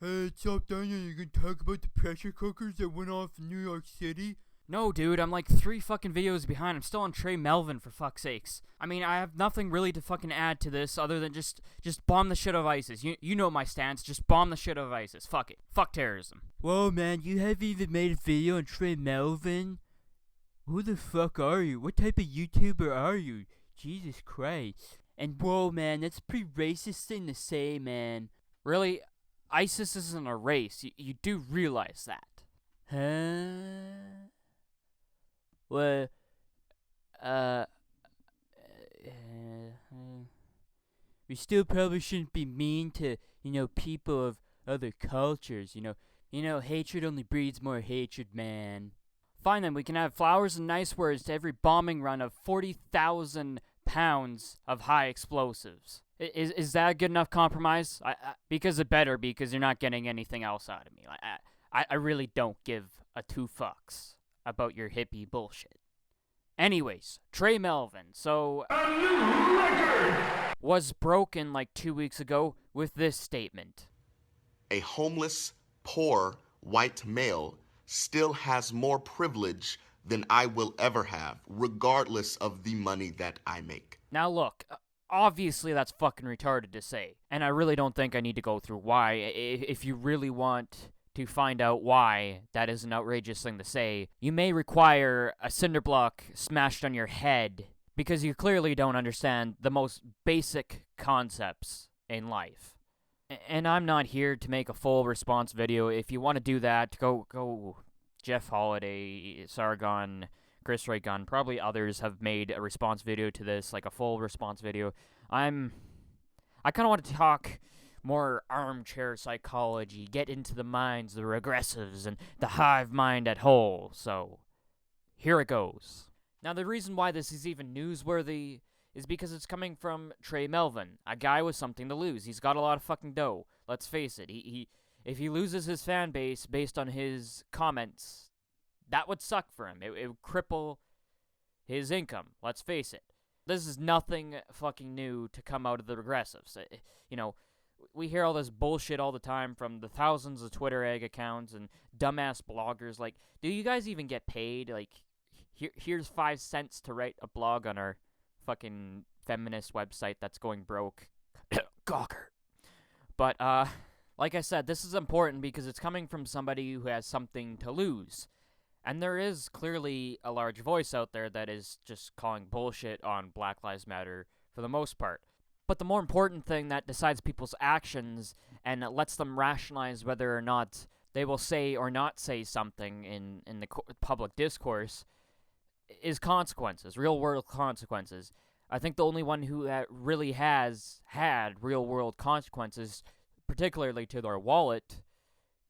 Hey, what's up, Daniel? You gonna talk about the pressure cookers that went off in New York City? No, dude, I'm like 3 fucking videos behind. I'm still on Tre Melvin, for fuck's sakes. I mean, I have nothing really to fucking add to this other than just bomb the shit out of ISIS. You know my stance, just bomb the shit out of ISIS. Fuck it. Fuck terrorism. Whoa, man, you haven't even made a video on Tre Melvin? Who the fuck are you? What type of YouTuber are you? Jesus Christ. And whoa, man, that's a pretty racist thing to say, man. Really? ISIS isn't a race. You do realize that. Huh? Well, we still probably shouldn't be mean to, people of other cultures, hatred only breeds more hatred, man. Fine then, we can have flowers and nice words to every bombing run of 40,000 pounds of high explosives. Is that a good enough compromise? Because it better, because you're not getting anything else out of me. I really don't give a two fucks about your hippie bullshit. Anyways, Tre Melvin, so A new record! was broken like 2 weeks ago with this statement. A homeless, poor, white male still has more privilege than I will ever have, regardless of the money that I make. Now look, obviously that's fucking retarded to say, and I really don't think I need to go through why. If you really want to find out why that is an outrageous thing to say, you may require a cinder block smashed on your head, because you clearly don't understand the most basic concepts in life. And I'm not here to make a full response video. If you want to do that, go Jeff Holiday, Sargon, Chris Ray Gunn, probably others have made a response video to this, like a full response video. I kind of want to talk more armchair psychology, get into the minds of the regressives and the hive mind at whole, so here it goes. Now, the reason why this is even newsworthy is because it's coming from Tre Melvin, a guy with something to lose. He's got a lot of fucking dough. Let's face it. If he loses his fan base based on his comments, that would suck for him. It would cripple his income. Let's face it. This is nothing fucking new to come out of the regressives. We hear all this bullshit all the time from the thousands of Twitter egg accounts and dumbass bloggers. Like, do you guys even get paid? Like, here's 5 cents to write a blog on our fucking feminist website that's going broke. Gawker. But, like I said, this is important because it's coming from somebody who has something to lose. And there is clearly a large voice out there that is just calling bullshit on Black Lives Matter for the most part. But the more important thing that decides people's actions and lets them rationalize whether or not they will say or not say something in the public discourse is consequences, real-world consequences. I think the only one who really has had real-world consequences, particularly to their wallet,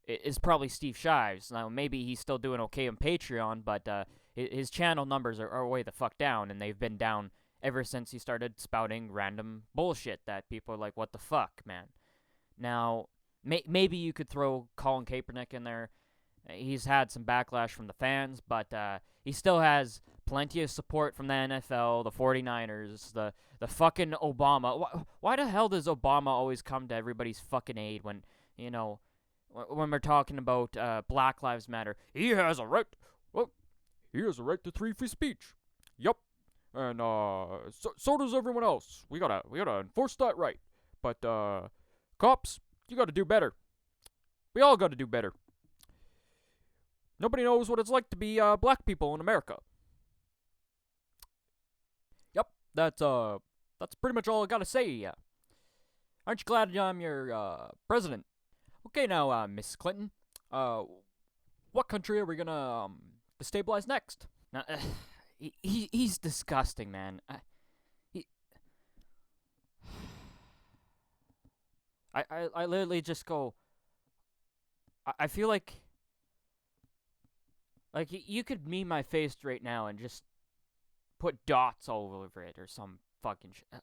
is probably Steve Shives. Now, maybe he's still doing okay on Patreon, but his channel numbers are way the fuck down, and they've been down ever since he started spouting random bullshit that people are like, what the fuck, man? Now, maybe you could throw Colin Kaepernick in there. He's had some backlash from the fans, but he still has plenty of support from the NFL, the 49ers, the fucking Obama. Why the hell does Obama always come to everybody's fucking aid when, when we're talking about Black Lives Matter? He has a right to free speech. Yep. And so does everyone else. We gotta enforce that right. But cops, you gotta do better. We all gotta do better. Nobody knows what it's like to be black people in America. Yep, that's pretty much all I gotta say. Aren't you glad I'm your president? Okay, now, Miss Clinton, what country are we gonna destabilize next? Now, he's disgusting, man. I literally just go. I feel like you could meme my face right now and just put dots all over it or some fucking shit.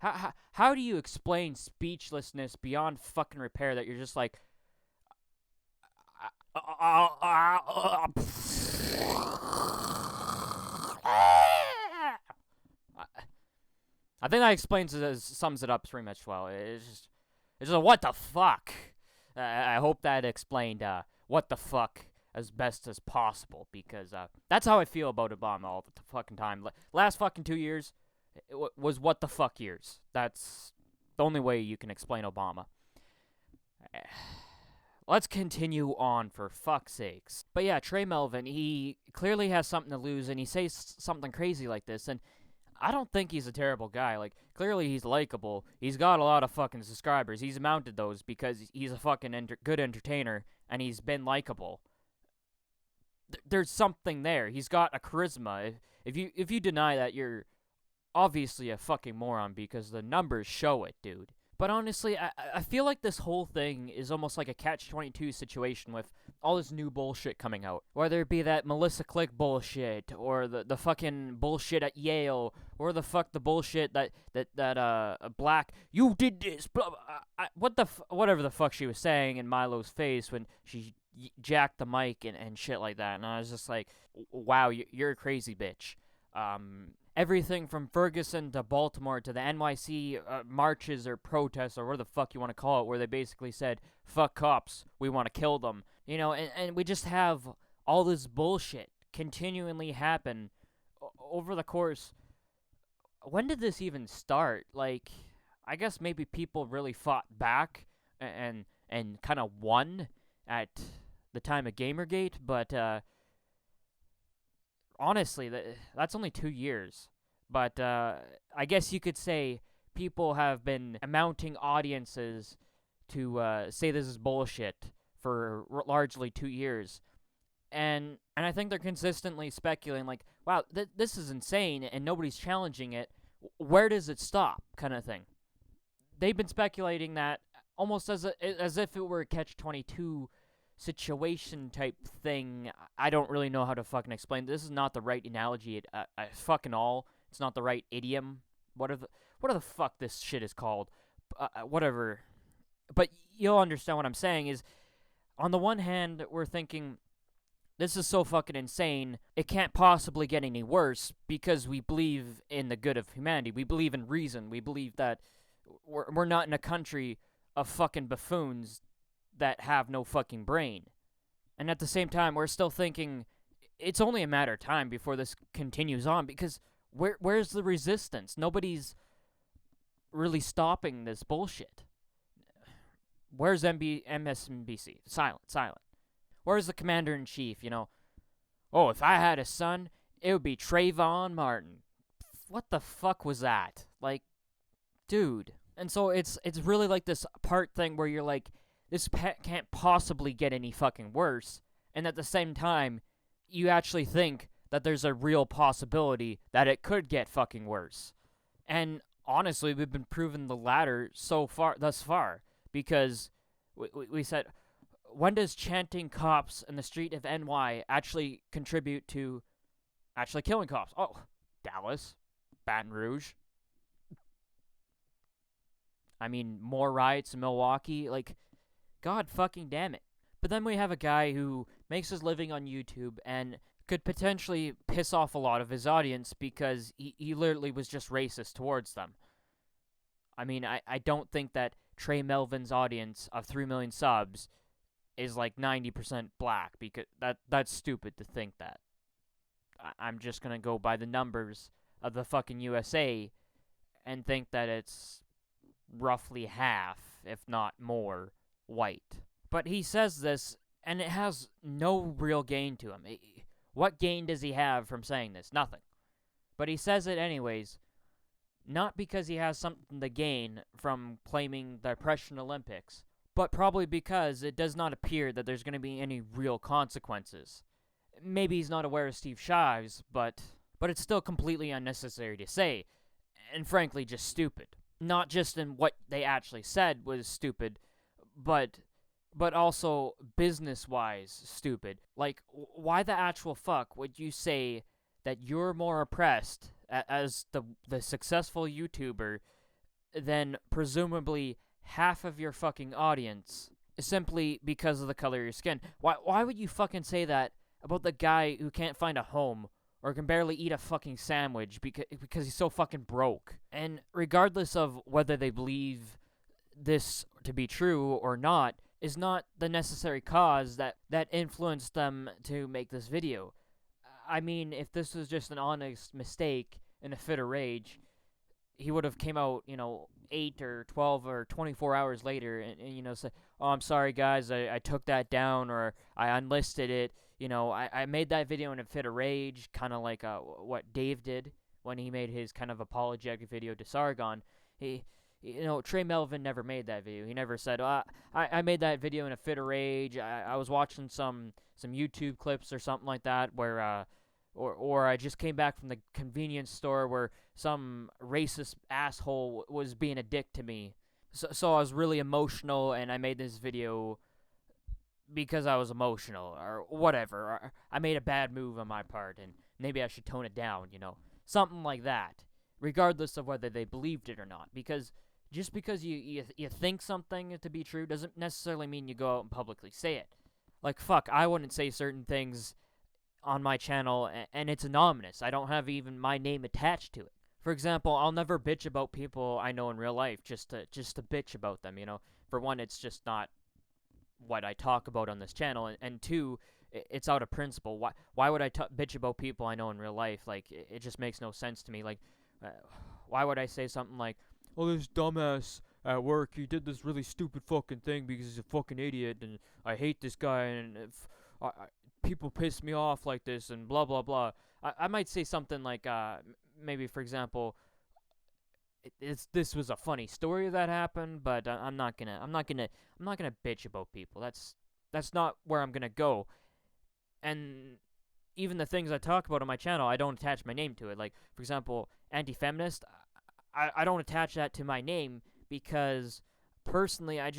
How do you explain speechlessness beyond fucking repair that you're just like, I think that sums it up pretty much well. It's just, It's a what the fuck. I hope that explained what the fuck as best as possible, because that's how I feel about Obama all the fucking time. Last fucking 2 years was what the fuck years. That's the only way you can explain Obama. Let's continue on, for fuck's sakes. But yeah, Tre Melvin, he clearly has something to lose, and he says something crazy like this, and I don't think he's a terrible guy. Like, clearly he's likable. He's got a lot of fucking subscribers. He's mounted those because he's a fucking good entertainer, and he's been likable. There's something there. He's got a charisma. If you deny that, you're obviously a fucking moron, because the numbers show it, dude. But honestly, I feel like this whole thing is almost like a catch-22 situation with all this new bullshit coming out. Whether it be that Melissa Click bullshit, or the fucking bullshit at Yale, or the bullshit that Black, you did this, blah, blah, whatever the fuck she was saying in Milo's face when she jacked the mic and shit like that. And I was just like, wow, you're a crazy bitch. Everything from Ferguson to Baltimore to the NYC marches or protests, or whatever the fuck you want to call it, where they basically said, fuck cops, we want to kill them. You know, and we just have all this bullshit continually happen over the course. When did this even start? Like, I guess maybe people really fought back and kind of won at the time of Gamergate, but honestly, that's only 2 years. But I guess you could say people have been mounting audiences to say this is bullshit for largely 2 years. And I think they're consistently speculating, like, wow, this is insane, and nobody's challenging it. Where does it stop, kind of thing. They've been speculating that almost as if it were a catch-22 situation type thing. I don't really know how to fucking explain. This is not the right analogy at fucking all. It's not the right idiom. What the fuck this shit is called? Whatever. But you'll understand what I'm saying is, on the one hand, we're thinking, this is so fucking insane, it can't possibly get any worse, because we believe in the good of humanity. We believe in reason. We believe that we're not in a country of fucking buffoons that have no fucking brain. And at the same time, we're still thinking it's only a matter of time before this continues on, because where's the resistance? Nobody's really stopping this bullshit. Where's MSNBC? Silent. Where's the commander-in-chief, you know? Oh, if I had a son, it would be Trayvon Martin. What the fuck was that? Like, dude. And so it's really like this part thing where you're like, this can't possibly get any fucking worse. And at the same time, you actually think that there's a real possibility that it could get fucking worse. And honestly, we've been proving the latter thus far. Because we said, when does chanting cops in the street of NY actually contribute to actually killing cops? Oh, Dallas, Baton Rouge. I mean, more riots in Milwaukee. Like, God fucking damn it. But then we have a guy who makes his living on YouTube and could potentially piss off a lot of his audience because he literally was just racist towards them. I mean, I don't think that Tre Melvin's audience of 3 million subs is like 90% black, because that's stupid to think that. I'm just gonna go by the numbers of the fucking USA and think that it's roughly half, if not more, white. But he says this, and it has no real gain to him. What gain does he have from saying this? Nothing. But he says it anyways, not because he has something to gain from claiming the Oppression Olympics, but probably because it does not appear that there's going to be any real consequences. Maybe he's not aware of Steve Shives, but it's still completely unnecessary to say, and frankly just stupid. Not just in what they actually said was stupid, but also business-wise stupid. Like, why the actual fuck would you say that you're more oppressed as the successful YouTuber than presumably half of your fucking audience simply because of the color of your skin? Why would you fucking say that about the guy who can't find a home or can barely eat a fucking sandwich because he's so fucking broke? And regardless of whether they believe this to be true or not is not the necessary cause that influenced them to make this video. I mean, if this was just an honest mistake in a fit of rage, he would have came out, 8 or 12 or 24 hours later and say, oh, I'm sorry, guys, I took that down, or I unlisted it. I made that video in a fit of rage, kind of like what Dave did when he made his kind of apologetic video to Sargon. Tre Melvin never made that video. He never said, I made that video in a fit of rage. I was watching some YouTube clips or something like that where, or I just came back from the convenience store where some racist asshole was being a dick to me. So I was really emotional and I made this video because I was emotional or whatever. Or I made a bad move on my part and maybe I should tone it down, something like that, regardless of whether they believed it or not. Because just because you think something to be true doesn't necessarily mean you go out and publicly say it. Like, fuck, I wouldn't say certain things on my channel, and it's anonymous. I don't have even my name attached to it. For example, I'll never bitch about people I know in real life just to bitch about them, For one, it's just not what I talk about on this channel, and two, it's out of principle. Why would I bitch about people I know in real life? Like, it just makes no sense to me. Like, why would I say something like, oh, this dumbass at work, he did this really stupid fucking thing because he's a fucking idiot, and I hate this guy, and people piss me off like this, and blah blah blah. I might say something like, maybe for example, this was a funny story that happened, but I'm not gonna bitch about people. That's not where I'm gonna go. And even the things I talk about on my channel, I don't attach my name to it. Like, for example, anti-feminist, I don't attach that to my name because personally, I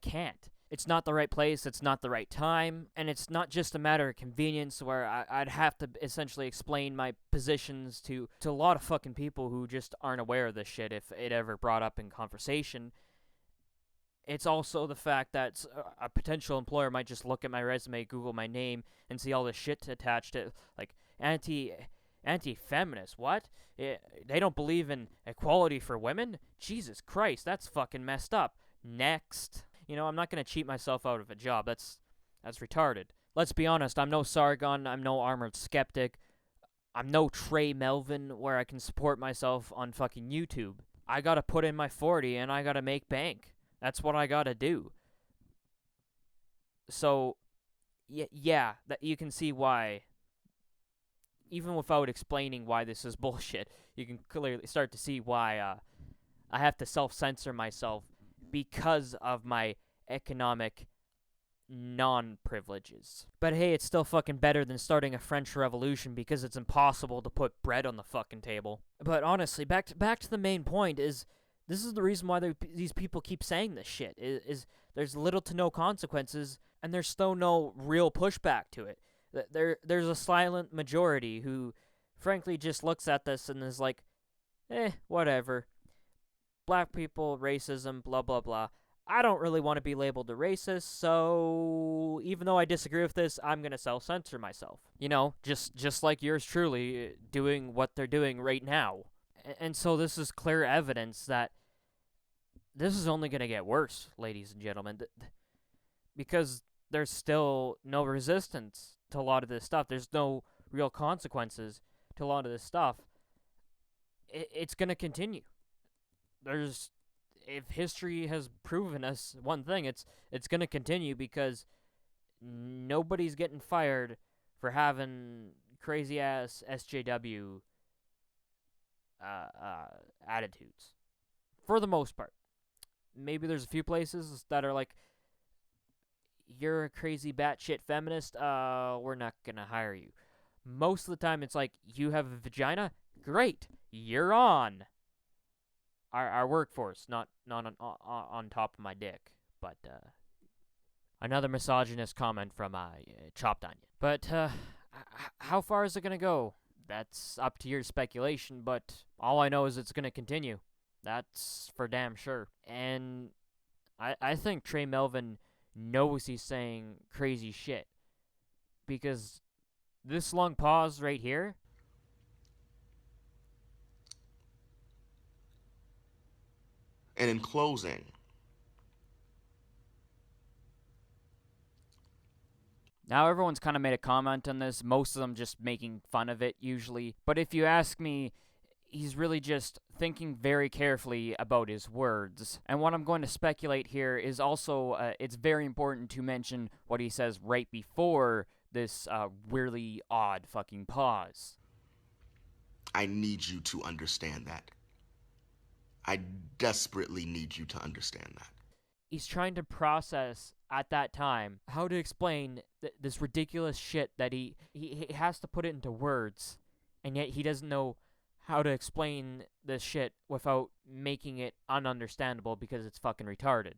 can't. It's not the right place, it's not the right time, and it's not just a matter of convenience where I'd have to essentially explain my positions to a lot of fucking people who just aren't aware of this shit if it ever brought up in conversation. It's also the fact that a potential employer might just look at my resume, Google my name, and see all this shit attached to, like, anti-feminist. What? They don't believe in equality for women? Jesus Christ, that's fucking messed up. Next. I'm not going to cheat myself out of a job. That's retarded. Let's be honest, I'm no Sargon, I'm no Armored Skeptic, I'm no Tre Melvin where I can support myself on fucking YouTube. I gotta put in my 40 and I gotta make bank. That's what I gotta do. So, yeah, that you can see why, even without explaining why this is bullshit, you can clearly start to see why I have to self-censor myself because of my economic non-privileges. But hey, it's still fucking better than starting a French Revolution because it's impossible to put bread on the fucking table. But honestly, back to the main point is, this is the reason why these people keep saying this shit, is there's little to no consequences, and there's still no real pushback to it. There's a silent majority who, frankly, just looks at this and is like, whatever. Black people, racism, blah, blah, blah. I don't really want to be labeled a racist, so even though I disagree with this, I'm going to self-censor myself. Just like yours truly, doing what they're doing right now. And so this is clear evidence that this is only going to get worse, ladies and gentlemen, because there's still no resistance to a lot of this stuff. There's no real consequences to a lot of this stuff. It's going to continue. If history has proven us one thing, it's going to continue because nobody's getting fired for having crazy-ass SJW attitudes. For the most part. Maybe there's a few places that are like, you're a crazy batshit feminist, we're not going to hire you. Most of the time it's like, you have a vagina? Great, you're on our workforce, not on top of my dick. But another misogynist comment from Chopped Onion. But how far is it going to go? That's up to your speculation, but all I know is it's going to continue. That's for damn sure. And I think Tre Melvin knows he's saying crazy shit. Because this long pause right here, And in closing, Now, everyone's kind of made a comment on this, most of them just making fun of it, usually. But if you ask me, he's really just thinking very carefully about his words. And what I'm going to speculate here is also, it's very important to mention what he says right before this really odd fucking pause. I need you to understand that. I desperately need you to understand that. He's trying to process at that time how to explain this ridiculous shit that he has to put it into words, and yet he doesn't know how to explain this shit without making it ununderstandable because it's fucking retarded.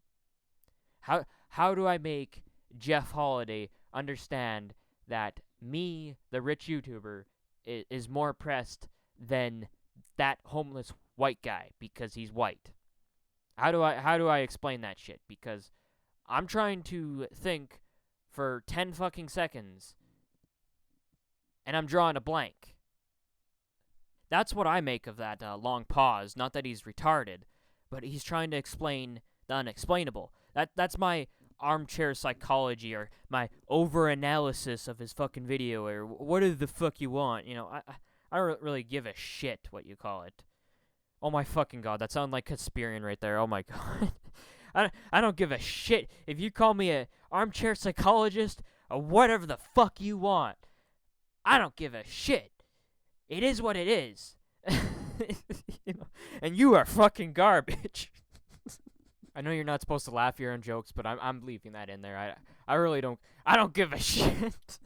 How do I make Jeff Holiday understand that me, the rich YouTuber, is more oppressed than that homeless white guy because he's white? How do I explain that shit? Because I'm trying to think for 10 fucking seconds and I'm drawing a blank. That's what I make of that long pause. Not that he's retarded, but he's trying to explain the unexplainable. That's my armchair psychology, or my over-analysis of his fucking video, or whatever the fuck you want. You know, I don't really give a shit what you call it. Oh my fucking god, that sounded like Casparian right there. Oh my god. I don't give a shit if you call me a armchair psychologist or whatever the fuck you want. I don't give a shit. It is what it is. You know, and you are fucking garbage. I know you're not supposed to laugh your own jokes, but I'm leaving that in there. I really don't give a shit.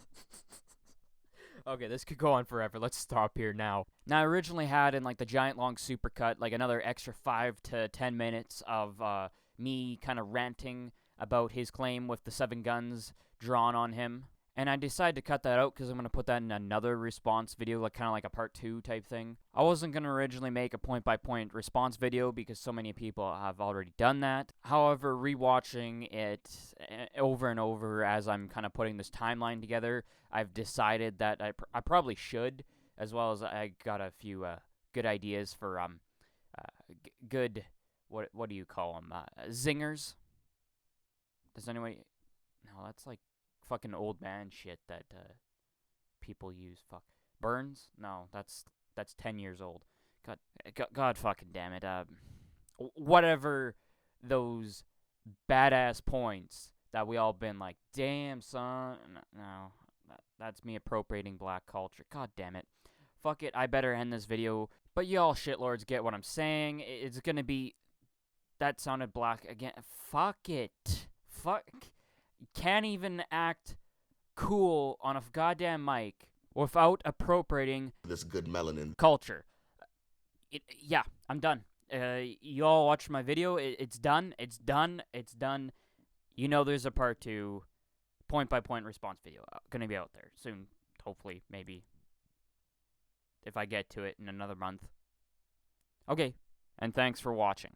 Okay, this could go on forever. Let's stop here now. Now, I originally had in like the giant long supercut like another extra 5 to 10 minutes of me kind of ranting about his claim with the 7 guns drawn on him. And I decided to cut that out because I'm going to put that in another response video, like kind of like a part 2 type thing. I wasn't going to originally make a point-by-point response video because so many people have already done that. However, rewatching it over and over as I'm kind of putting this timeline together, I've decided that I probably should, as well as I got a few good ideas for good, what do you call them, zingers? Does anyone, no, that's like fucking old man shit that people use. Fuck. Burns? No, that's 10 years old. God fucking damn it. Whatever those badass points that we all been like, damn son. No, that's me appropriating black culture. God damn it. Fuck it, I better end this video. But y'all shitlords get what I'm saying. It's gonna be, that sounded black again. Fuck it. Fuck. You can't even act cool on a goddamn mic without appropriating This good melanin culture. Yeah, I'm done. You all watched my video. It's done. It's done. It's done. You know there's a part 2 point-by-point response video gonna be out there soon. Hopefully, maybe. If I get to it in another month. Okay, and thanks for watching.